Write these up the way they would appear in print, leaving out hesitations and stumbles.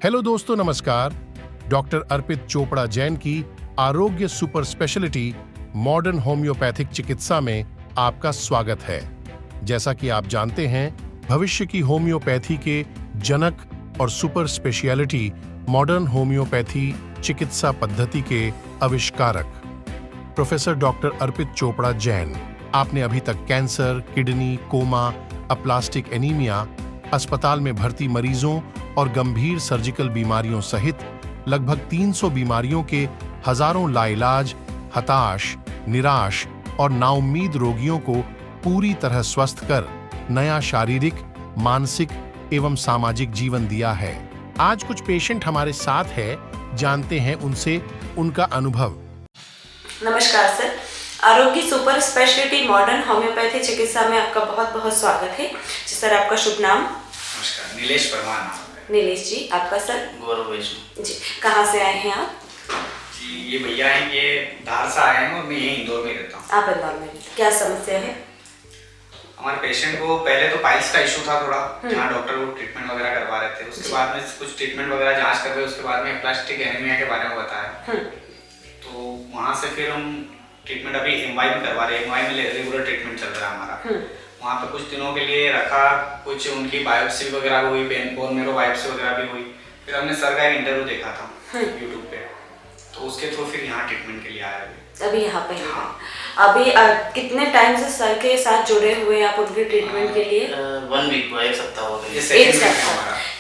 Hello दोस्तों, नमस्कार। Doctor Arpit Chopra Jain की आरोग्य सुपर स्पेशलिटी मॉडर्न होम्योपैथिक चिकित्सा में आपका स्वागत है। जैसा कि आप जानते हैं, भविष्य की होम्योपैथी के जनक और सुपर स्पेशलिटी मॉडर्न होम्योपैथी चिकित्सा पद्धति के आविष्कारक प्रोफेसर डॉक्टर अर्पित चोपड़ा जैन, आपने अभी तक cancer, kidney, coma, aplastic anaemia, अस्पताल में भर्ती मरीजों और गंभीर सर्जिकल बीमारियों सहित लगभग 300 बीमारियों के हजारों लाइलाज, हताश, निराश और नाउम्मीद रोगियों को पूरी तरह स्वस्थ कर नया शारीरिक, मानसिक एवं सामाजिक जीवन दिया है। आज कुछ पेशेंट हमारे साथ हैं, जानते हैं उनसे उनका अनुभव। नमस्कार सर, आरोग्य सुपर स्पेशलिटी मॉडर्न होम्योपैथी चिकित्सा में आपका बहुत बहुत स्वागत है। जी सर, आपका शुभ नाम? नमस्कार, नीलेश परमार नाम है। नीलेश जी, आपका सर? गौरव वैष्णव जी, कहाँ से आए हैं आप? जी, ये भैया हैं, ये धार से आए हैं और मैं यहीं इंदौर में रहता हूँ। आप इंदौर में, क्या समस्या है? हमारे पेशेंट को पहले तो पाइल्स का इशू था थोड़ा, जहाँ डॉक्टर वो ट्रीटमेंट वगैरह करवा रहे थे। उसके बाद में कुछ ट्रीटमेंट वगैरह जांच करवाई, उसके बाद में प्लास्टिक एनीमिया के बारे में बताया। तो वहाँ से फिर हम ट्रीटमेंट अभी एमवाई में करवा रहे हैं। एमवाई में रेगुलर ट्रीटमेंट चल रहा है हमारा। वहाँ पे कुछ दिनों के लिए रखा, कुछ उनकी बायोप्सी वगैरह हुई, बोन मेरो बायोप्सी वगैरह भी हुई। फिर हमने सर का एक इंटरव्यू देखा था यूट्यूब पे, तो उसके थ्रू फिर यहाँ ट्रीटमेंट के लिए आया अभी यहाँ पे? हाँ। अभी कितने टाइम से सर के साथ जुड़े हुए हैं आप उनके ट्रीटमेंट के लिए? 1 वीक हुआ, 1 सप्ताह हो गया।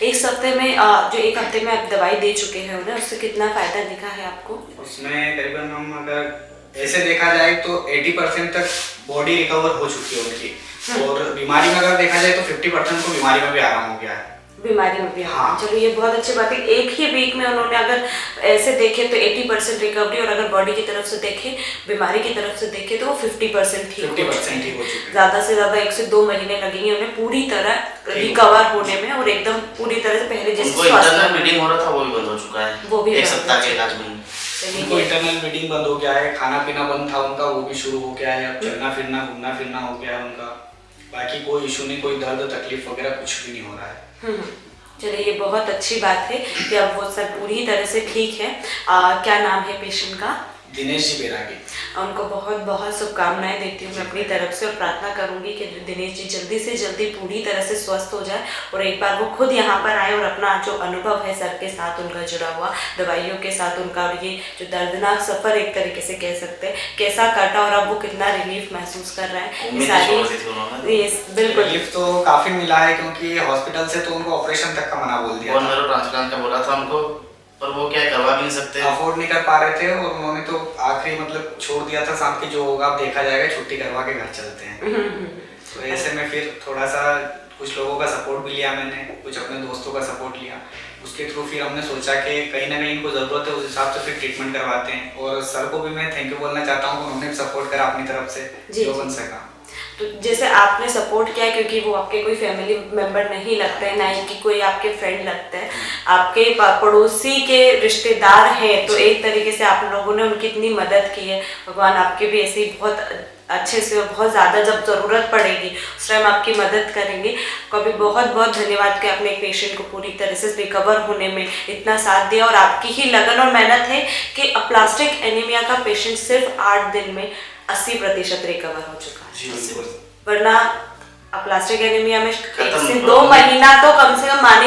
एक सप्ताह में जो एक हफ्ते में आप दवाई दे चुके हैं उन्हें, उससे कितना फायदा दिखा है आपको? उसमें करीबन हम अगर ऐसे देखा जाए तो 80% तक बॉडी रिकवर हो चुकी है उनकी, और बीमारी में अगर देखा जाए तो 50% को बीमारी में भी आराम हो गया है। बीमारी में भी? हाँ। चलो, ये बहुत अच्छी बात है। एक ही वीक में उन्होंने अगर ऐसे देखे तो 80% रिकवरी, और अगर बॉडी की तरफ से देखे, बीमारी की तरफ से देखे तो वो 50% ठीक हो चुके हैं। ज्यादा से ज्यादा 1 से 2 महीने लगेंगे उन्हें पूरी तरह रिकवर होने में, और एकदम पूरी तरह से पहले जैसे इंटरनल ब्लीडिंग हो रहा था वो भी बंद हो चुका है। वो भी 1 सप्ताह के इलाज में उनको इंटरनल ब्लीडिंग बंद हो गया है, खाना पीना बंद था उनका, वो भी शुरू हो गया है। अब चलना फिरना, घूमना फिरना हो गया है उनका। बाकी कोई इशू नहीं, कोई दर्द तकलीफ वगैरह कुछ भी नहीं हो रहा है। चलिए, ये बहुत अच्छी बात है कि अब वो सब पूरी तरह से ठीक है। क्या नाम है पेशेंट का? दिनेश जी बैरागी। उनको बहुत बहुत शुभकामनाएं देती हूँ मैं अपनी तरफ से, और प्रार्थना करूंगी कि दिनेश जी जल्दी से जल्दी पूरी तरह से स्वस्थ हो जाए, और एक बार वो खुद यहाँ पर आए और अपना जो अनुभव है सर के साथ उनका जुड़ा हुआ, दवाइयों के साथ उनका, और ये जो दर्दनाक सफ़र एक तरीके से कह सकते हैं कैसा काटा, और अब वो कितना रिलीफ महसूस कर रहे हैं। बिल्कुल रिलीफ तो काफ़ी मिला है, क्योंकि हॉस्पिटल से तो उनको ऑपरेशन तक का मना बोल दिया, ट्रांसप्लांट का बोला था उनको, पर वो क्या करवा भी नहीं सकते, अफोर्ड नहीं कर पा रहे थे। और उन्होंने तो आखिरी मतलब छोड़ दिया था, शाम की जो होगा अब देखा जाएगा, छुट्टी करवा के घर चलते हैं। तो ऐसे में फिर थोड़ा सा कुछ लोगों का सपोर्ट भी लिया मैंने, कुछ अपने दोस्तों का सपोर्ट लिया। उसके थ्रू फिर हमने सोचा कि कहीं ना कहीं इनको ज़रूरत है, उस हिसाब से फिर ट्रीटमेंट करवाते हैं। और सर को भी मैं थैंक यू बोलना चाहता हूँ, उन्होंने सपोर्ट करा अपनी तरफ से जो बन सका। तो जैसे आपने सपोर्ट किया, क्योंकि वो आपके कोई फैमिली मेंबर नहीं लगते हैं, ना ही कि कोई आपके फ्रेंड लगते हैं, आपके पड़ोसी के रिश्तेदार हैं, तो एक तरीके से आप लोगों ने उनकी इतनी मदद की है। भगवान आपके भी ऐसे ही बहुत अच्छे से, बहुत ज़्यादा जब ज़रूरत पड़ेगी उस टाइम आपकी मदद करेंगे। कभी बहुत बहुत धन्यवाद कि आपने एक पेशेंट को पूरी तरह से रिकवर होने में इतना साथ दिया, और आपकी ही लगन और मेहनत है कि प्लास्टिक एनीमिया का पेशेंट सिर्फ 8 दिन में 80% रिकवर हो चुका है। वरना प्लास्टिक एनीमिया में 1 से 2 महीना तो कम से कम मान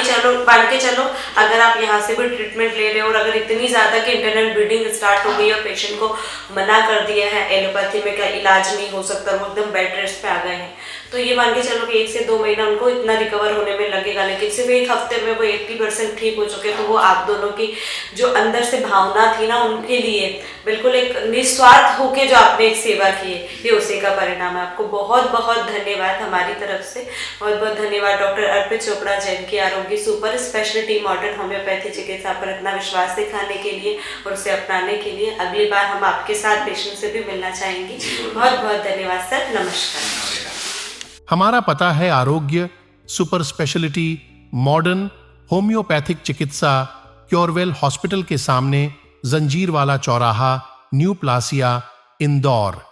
के चलो, अगर आप यहाँ से भी ट्रीटमेंट ले रहे हो, और अगर इतनी ज़्यादा कि इंटरनल ब्लीडिंग स्टार्ट हो गई और पेशेंट को मना कर दिया है, एलोपैथी में क्या इलाज नहीं हो सकता, वो एकदम बेड रेस्ट पे आ गए हैं, तो ये मान के चलो कि 1 से 2 महीना उनको इतना रिकवर होने में लगेगा। लेकिन सिर्फ 1 हफ्ते में वो 80% ठीक हो चुके, तो वो आप दोनों की जो अंदर से भावना थी ना, उनके लिए बिल्कुल एक निस्वार्थ होके जो आपने एक सेवा की है, ये उसी का परिणाम है। आपको बहुत बहुत धन्यवाद हमारी तरफ से, बहुत बहुत धन्यवाद डॉक्टर अर्पित चोपड़ा जैन की आरोग्य सुपर स्पेशलिटी मॉडर्न होम्योपैथी चिकित्सा पर इतना विश्वास दिखाने के लिए और उसे अपनाने के लिए। अगली बार हम आपके साथ पेशेंट से भी मिलना चाहेंगे। बहुत बहुत धन्यवाद सर, नमस्कार। हमारा पता है आरोग्य सुपर स्पेशलिटी मॉडर्न होम्योपैथिक चिकित्सा, क्योरवेल हॉस्पिटल के सामने, जंजीरवाला चौराहा, न्यू प्लासिया, इंदौर।